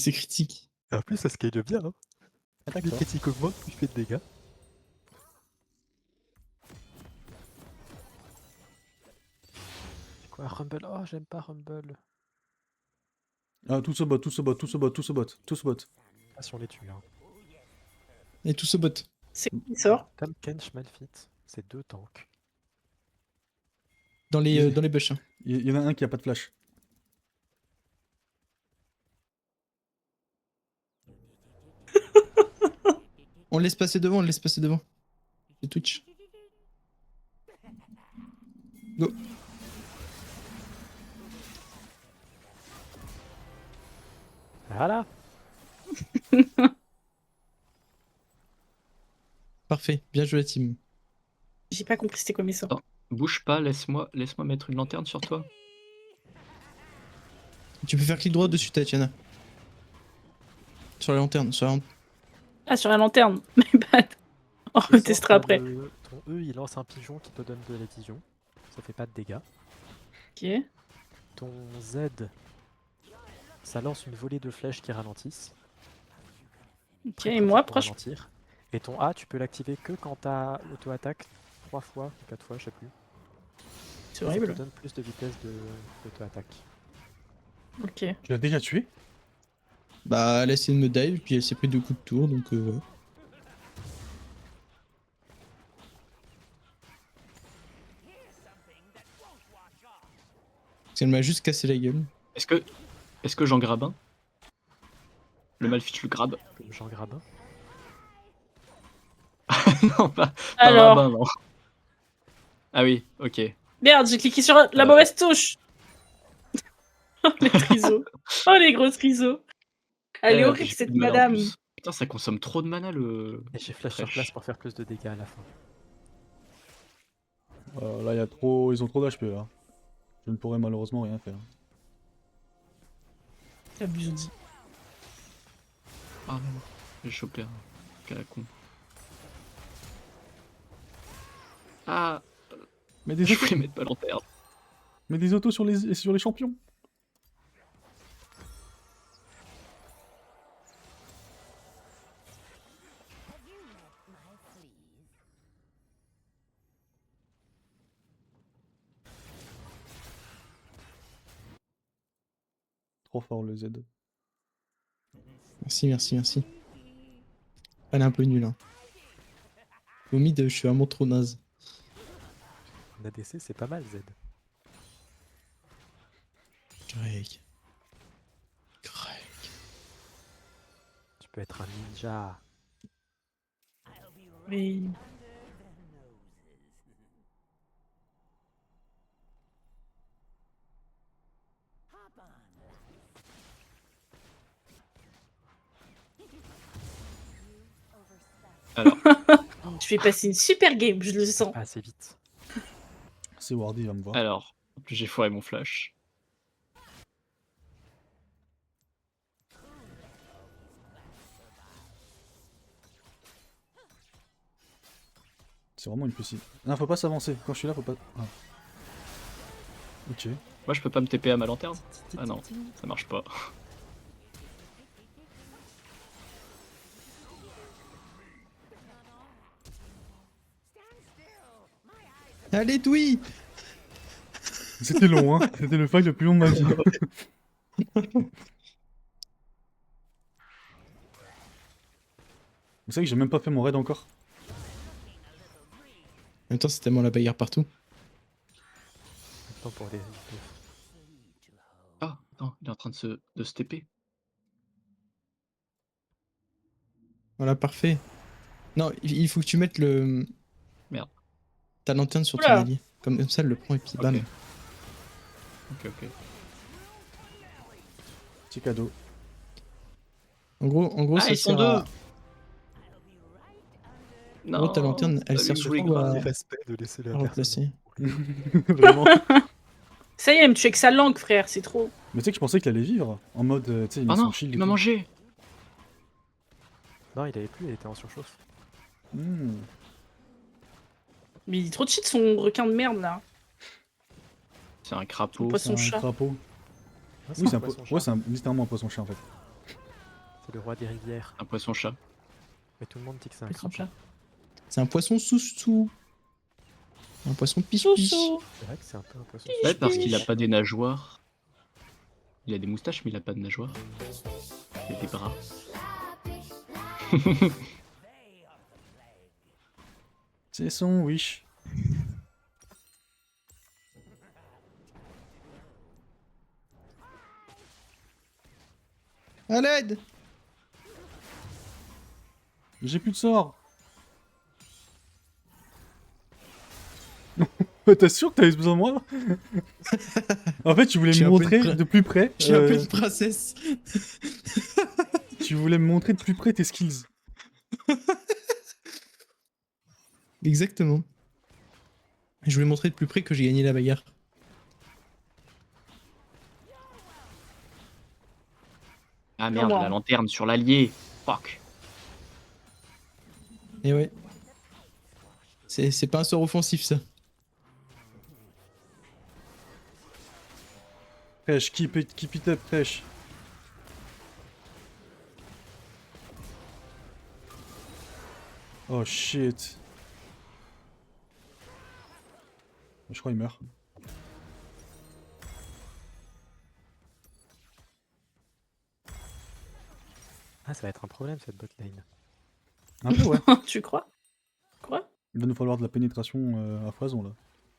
C'est critique. Et en plus, ça scale bien. Hein. Ah, Plus le d'accord. critique augmente, plus il fait de dégâts. C'est quoi Rumble? Oh, j'aime pas Rumble. Ah, tout se bot, tout se bot, tout se bot, tout se bot, tout se bot. Ah, si on les tue. Hein. Et tout ce bot. C'est qui sort? Tam Kench, Malphite, c'est 2 tanks. Dans les bush. Hein. Il y en a un qui a pas de flash. On le laisse passer devant, on le laisse passer devant. C'est Twitch. Go. Voilà. Parfait, bien joué la team. J'ai pas compris c'était quoi mes sorts. Bouge pas, laisse-moi mettre une lanterne sur toi. Tu peux faire clic droit dessus, Tatiana. Sur la lanterne, sur la lanterne. Ah, sur la lanterne. My bad. On Le retestera sort, après. Ton E, il lance un pigeon qui te donne de la vision. Ça fait pas de dégâts. Ok. Ton Z, ça lance une volée de flèches qui ralentissent. Ok, Très et pratique moi, pour proche. ralentir. Et ton A, tu peux l'activer que quand t'as auto-attaque 3 fois ou 4 fois, je sais plus. C'est Ça horrible. te donne plus de vitesse d'auto-attaque. Ok. Tu l'as déjà tué? Bah, elle a essayé de me dive, puis elle s'est pris 2 coups de tour, donc ouais. Parce qu'elle m'a juste cassé la gueule. Est-ce que j'en grabe un? Le Malphite le grabe. Comme Jean Grabin. Non, pas Alors. rabbin, non. Ah oui, ok. Merde, j'ai cliqué sur la mauvaise touche. Oh, les trisos. Oh, les gros trisos. Elle est horrible, j'ai cette plus de mana en madame. plus. Putain, ça consomme trop de mana le. Et j'ai flash sur Fraîche. place pour faire plus de dégâts à la fin. Là, il y a trop... Ils ont trop d'HP là. Je ne pourrais malheureusement rien faire. T'abuses. Ah non, j'ai chopé un. Quel la con. Ah, Mais des je autos, voulais mettre pas lanterne. mais des autos sur les champions. Trop fort le Z. Merci, merci, merci. Elle est un peu nulle, hein. Au mid, je suis vraiment trop naze. En ADC, c'est pas mal, Z. Greg. Greg. Tu peux être un ninja. Oui. Alors, Je vais passer une super game, je le sens. Pas assez vite. C'est Wardy, il va me voir. alors, en plus j'ai foiré mon flash. C'est vraiment une PC. Non, faut pas s'avancer. Quand je suis là, faut pas... Ah. Ok. Moi je peux pas me TP à ma lanterne? Ah non, ça marche pas. Allez, Dewey! C'était long, hein. C'était le fight le plus long de ma vie. Vous savez que j'ai même pas fait mon raid encore. En même temps, c'est tellement la bagarre partout. Maintenant pour les... Ah, non, il est en train de se TP. Voilà, parfait. Non, il faut que tu mettes le... Merde. ta lanterne sur ton Oula. allié. Comme ça, elle le prend et puis bam. Ok, ok. Petit cadeau. En gros, Ah, ça ils sont sert à... deux. En gros, ta lanterne, elle Salut, sert je surtout voulais à graver. Respect de laisser la à personne. remplacer. Vraiment. Ça y est, elle me tue avec sa langue, frère, c'est trop. Mais tu sais que je pensais qu'il allait vivre. En mode, tu sais, il met Ah son non, shield et il m'a tout. mangé. Non, il avait plus, il était en surchauffe. Hmm. Mais il est trop cheat son requin de merde là. C'est un crapaud. Poisson C'est un chat. crapaud. Ah, Oui, c'est un poisson ouais, chat. c'est littéralement un poisson chat en fait. C'est le roi des rivières. Un poisson-chat. Mais tout le monde dit que c'est un Poisson crapaud. chat. C'est un poisson sous-sous. Un poisson pich-pich. Chouchou. C'est vrai que c'est un peu un poisson. Ouais, parce qu'il a pas des nageoires. Il a des moustaches, mais il a pas de nageoires. Il a des bras. C'est son wish. À l'aide! J'ai plus de sort. T'es sûr que t'avais besoin de moi? En fait, tu voulais J'ai me un peu montrer une de plus près. J'ai un peu une princesse. Tu voulais me montrer de plus près tes skills. Exactement. Je voulais montrer de plus près que j'ai gagné la bagarre. Ah Non, merde, moi. la lanterne sur l'allié. Fuck. Et ouais. C'est pas un sort offensif ça. Fresh, keep it up, fresh. Oh shit. Je crois qu'il meurt. Ah, ça va être un problème cette botlane. Un peu, ouais. Tu crois? Quoi? Il va nous falloir de la pénétration à foison là.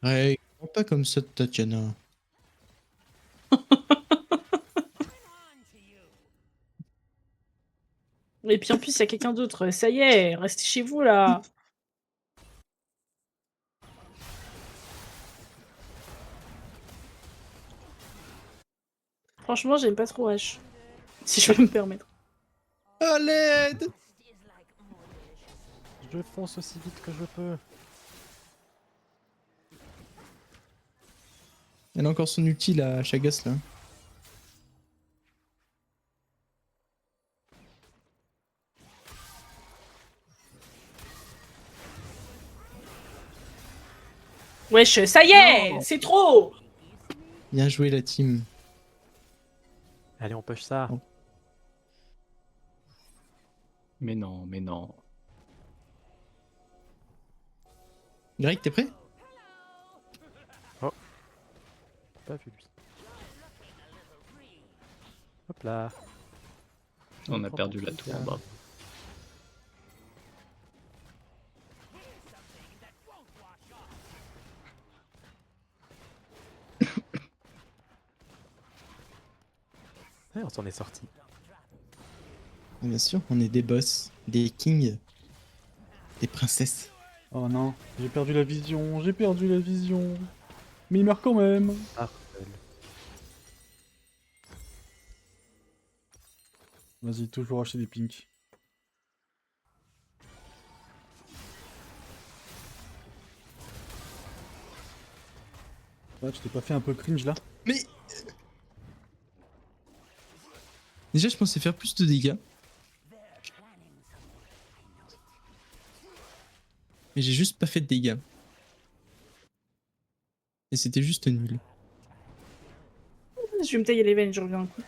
Ouais, pas comme ça, Tatiana. Et puis en plus, il y a quelqu'un d'autre. Ça y est, restez chez vous là. Franchement, j'aime pas trop H. Si je peux me permettre. À l'aide! Je fonce aussi vite que je peux. Elle a encore son ulti là, Chagas là. Wesh, ça y est, Non. c'est trop. Bien joué la team. Allez, on push ça. Oh. Mais non, mais non. Greg, t'es prêt? Pas vu lui. Hop là. On a perdu la tour en bas. Ouais, on s'en est sorti. Bien sûr, on est des boss, des kings, des princesses. Oh non, j'ai perdu la vision, j'ai perdu la vision. Mais il meurt quand même. Ah, Vas-y, toujours acheter des pinks. Ouais, tu t'es pas fait un peu cringe là? Mais... Déjà, je pensais faire plus de dégâts. Mais j'ai juste pas fait de dégâts. Et c'était juste nul. Je vais me tailler les veines, je reviens un coup.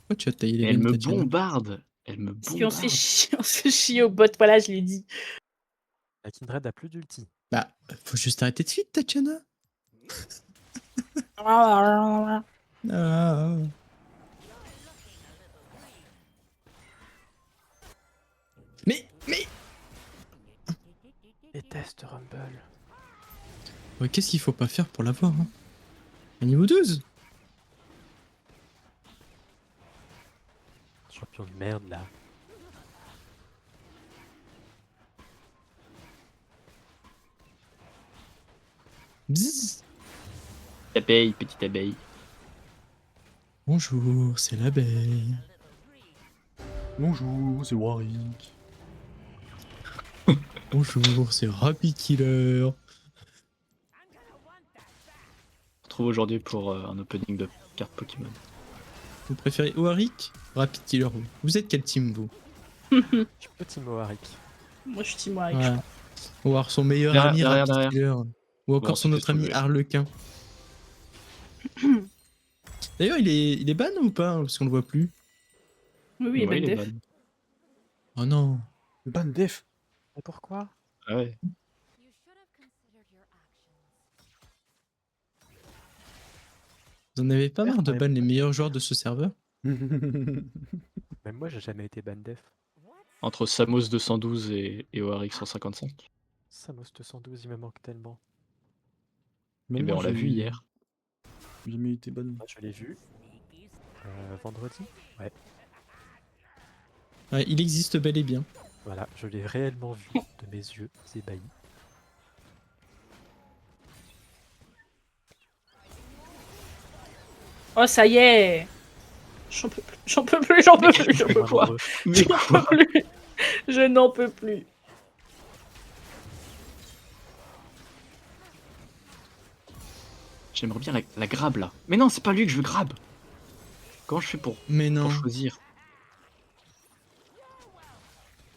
Pourquoi tu as taillé les Elle veines, me Tatiana? bombarde. Elle me Parce qu'on bombarde. se fait chier, on se chie au bot, voilà, je l'ai dit. la Kindred a plus d'ulti. Bah, faut juste arrêter de suite, Tatiana. Ah, Ah. Mais Déteste Rumble. ouais, qu'est-ce qu'il faut pas faire pour l'avoir hein? À niveau 12? Champion de merde là. Bzzz. Abeille, petite abeille. Bonjour, c'est l'abeille. Bonjour, c'est Warwick. Bonjour, c'est Rapid Killer. On se retrouve aujourd'hui pour un opening de cartes Pokémon. Vous préférez Warwick ou Rapid Killer vous êtes quel team, vous? Je suis petit Moharik. moi, je suis team Warwick, Ouais. je crois. Ou alors son meilleur Derrière, ami derrière, Rapid derrière. Killer. Ou encore on son s'est autre fait ami sauver. Harlequin. D'ailleurs, il est ban ou pas? Parce qu'on le voit plus. Oui, oui, Ouais, il est Bandef. ban. Oh non. Ban def. Mais pourquoi? Ah ouais. Vous en avez pas marre de Ouais. ban les meilleurs joueurs de ce serveur? Même moi, j'ai jamais été ban def. Entre Samos 212 et ORX 155. Samos 212, il me manque tellement. Même Eh ben, moi, on l'a vu j'ai hier. jamais été ban. Ah, je l'ai vu. Vendredi? Ouais, Ouais, il existe bel et bien. voilà, je l'ai réellement vu de mes yeux, ébahis. Oh, ça y est. J'en peux plus, j'en peux plus, j'en peux plus, j'en peux Moins plus. nombreux. Mais J'en quoi? peux plus. Je n'en peux plus. J'aimerais bien la grab là. Mais non, c'est pas lui que je veux grab. Comment je fais Mais non. pour choisir?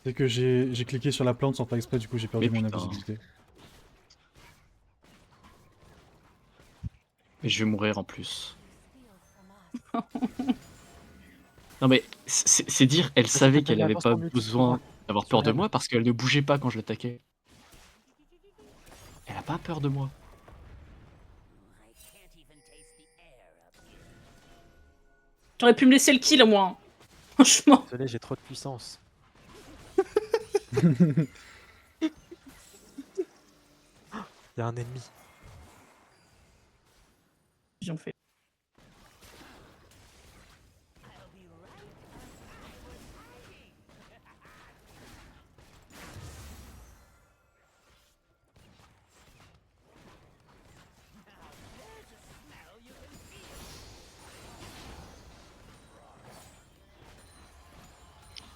C'est que j'ai cliqué sur la plante sans faire exprès, du coup j'ai perdu Mais mon putain. invisibilité. Et je vais mourir en plus. Non mais c'est dire, elle savait qu'elle avait pas besoin d'avoir peur de moi parce qu'elle ne bougeait pas quand je l'attaquais. Elle a pas peur de moi. T'aurais pu me laisser le kill, moi. Hein. Franchement. Désolé, j'ai trop de puissance. Il y a un ennemi. J'en fais.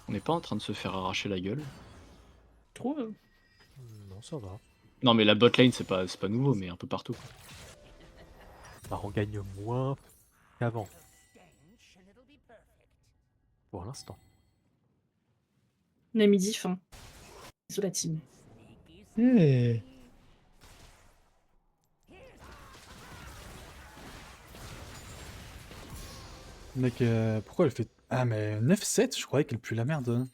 On n'est pas en train de se faire arracher la gueule. Tu trouves? Non, ça va. Non mais la bot lane c'est pas nouveau mais un peu partout. Quoi. Bah, on gagne moins qu'avant. Pour l'instant. On a midi fin. Sur la team. Eh. Mec, pourquoi elle fait... Ah mais 9-7, je croyais qu'elle pue la merde. Hein.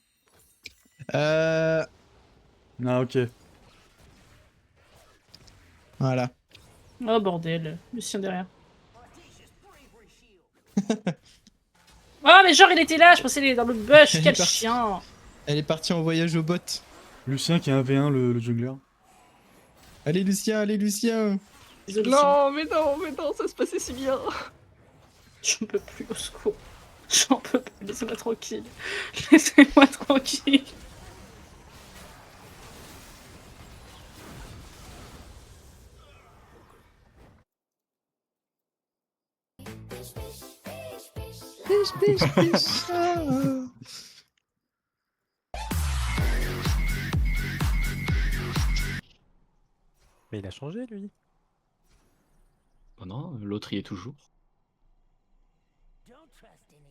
Ah ok. Voilà. Oh bordel. Lucien derrière. Oh mais genre il était là, je pensais qu'il était dans le bush, Elle est quel partie. chien. Elle est partie en voyage au bot. Lucien qui est 1v1 le jungler. Allez Lucien, allez Lucien. Désolé, Lucien. Non mais non, ça se passait si bien. J'en peux plus, au secours. J'en peux plus, laissez-moi tranquille. Laissez-moi tranquille. Piche, piche, piche. Ah. Mais il a changé, lui. Oh non, l'autre y est toujours.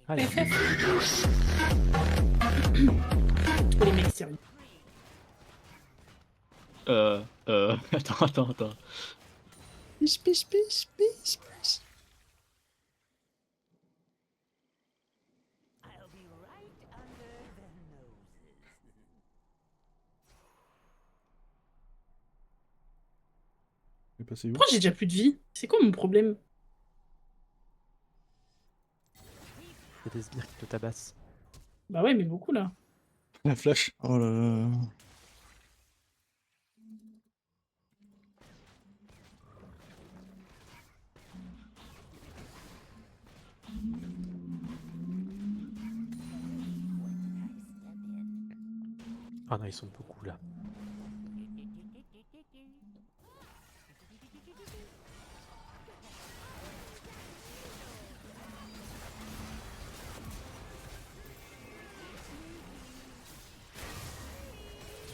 Ah, il a Oh, les mecs sérieux. Attends. Piche, piche, piche, piche, piche. Elle est passée où? Pourquoi j'ai déjà plus de vie? C'est quoi mon problème? y a des sbires qui te tabassent. Bah ouais, mais beaucoup là. La flash. Oh là là. Ah non, ils sont beaucoup là.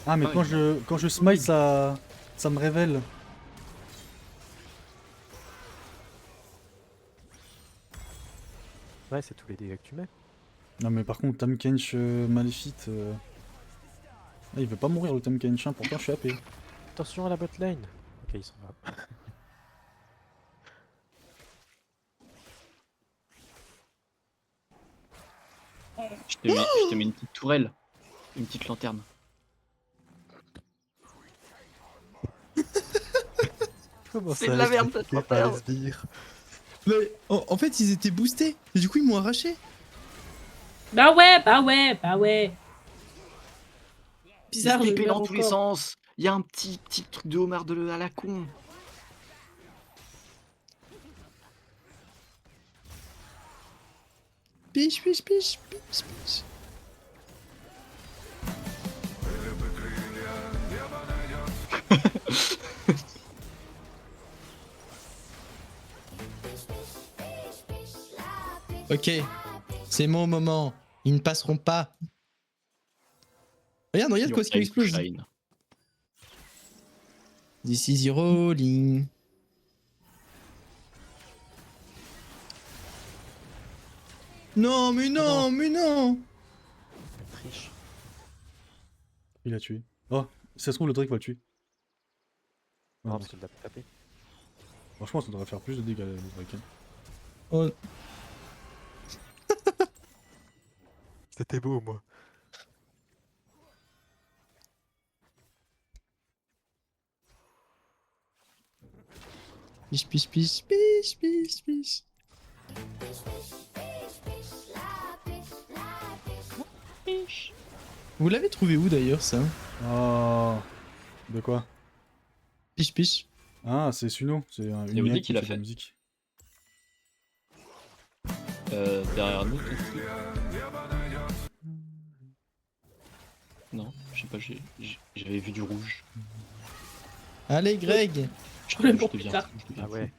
Ah mais Ah, quand je smite ça me révèle. Ouais, c'est tous les dégâts que tu mets. Non mais par contre Tahm Kench Maléfique... Ah, il veut pas mourir le Tahm Kench, hein, pourtant je suis AP. Attention à la bot lane. Ok, ils sont là. Je te mets une petite tourelle. Une petite lanterne. Comment C'est de la merde, cette expliqué par les lanterne. sbires? Mais en fait, ils étaient boostés. Et du coup, ils m'ont arraché. Bah ouais, bah ouais, bah ouais. Il se Bizarre, je TP meurs dans tous les encore. sens. Il y a un petit truc de homard à la con. Piche, piche, piche, piche, piche. Ok, c'est mon moment. Ils ne passeront pas. Regarde, regarde quoi ce qui Your time to explose. shine. This is rolling. Non, mais non, mais non. Triche. Il a tué. Oh, si ça se trouve, le Drake va le tuer. Non, Non, parce qu'il l'a tapé. franchement, ça devrait faire plus de dégâts, le Drake. Hein. Oh, C'était beau, moi. piche, piche, piche, piche, piche, piche. Vous l'avez trouvé où d'ailleurs ça? Oh. De quoi? Piche, piche. Ah, c'est Suno. C'est une Woody IA qui qui l'a fait de la fait. musique. Derrière nous, ton truc. Non, je sais pas, j'avais vu du rouge. Allez, Greg. Problème pour Je deviens plus tard. fou, je deviens Ah fou. ouais.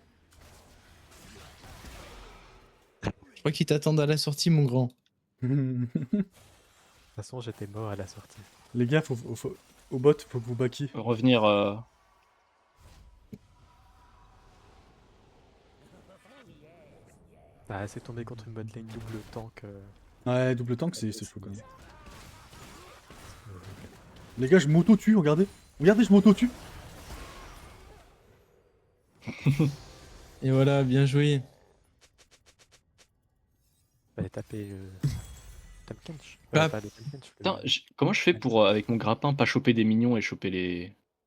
Je crois qu'ils t'attendent à la sortie, mon grand. De toute façon, j'étais mort à la sortie. Les gars, au bot, faut que vous backiez. Revenir. Ah, c'est tombé contre une botlane double tank. Ouais, double tank, c'est chaud quand même. Les gars, je m'auto-tue, regardez. Regardez, je m'auto-tue. Et voilà, bien joué. Fallait taper Tampkench. Ah. Pas le Tampkench, le- Putain, comment je fais pour, avec mon grappin, pas choper des minions et choper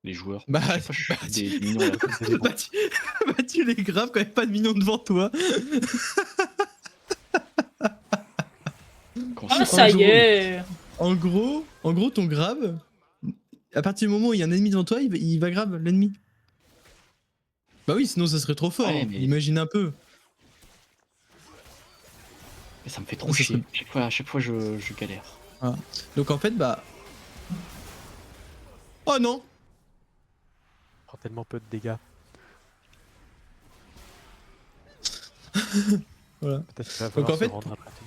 les joueurs? Bah, Chaque fois, je bah, chope des minions à la con. bah, tu les graves quand il n'y a pas de minions devant toi. Quand Ah, je- ça y est. En gros, ton grab, à partir du moment où il y a un ennemi devant toi, il va grab l'ennemi. Bah oui, sinon ça serait trop fort. Ouais, hein. mais- Imagine un peu. Mais ça me fait trop Ça chier. serait- À chaque fois, je galère. Donc en fait, bah. Oh non! prend tellement peu de dégâts. Voilà. Peut-être qu'il va Donc, falloir en se fait, rendre après tout.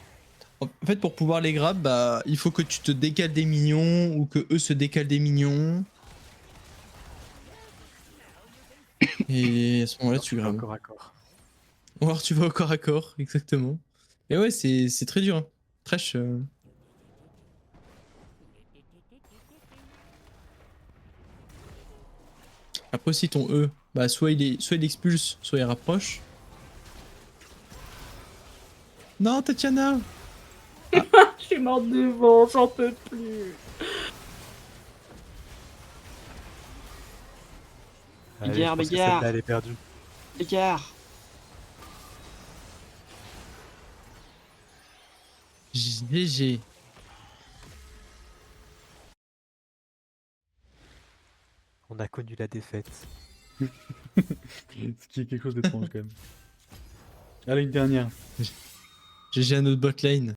En fait, pour pouvoir les grab, bah, il faut que tu te décales des minions ou que eux se décalent des minions. Et à ce moment-là, tu grabes. Corps à corps. Ou alors tu vas au corps à corps, exactement. Et ouais, c'est très dur. Hein. Trash. Après, si ton E, bah, soit il expulse, soit il rapproche. Non, Tatiana! Je suis morte devant, j'en peux plus. Allez, Bigard, je pense que bigard. celle-là, elle est perdue. Écart. GG. On a connu la défaite. Ce qui est quelque chose d'étrange quand même. Allez, une dernière. GG à notre botlane.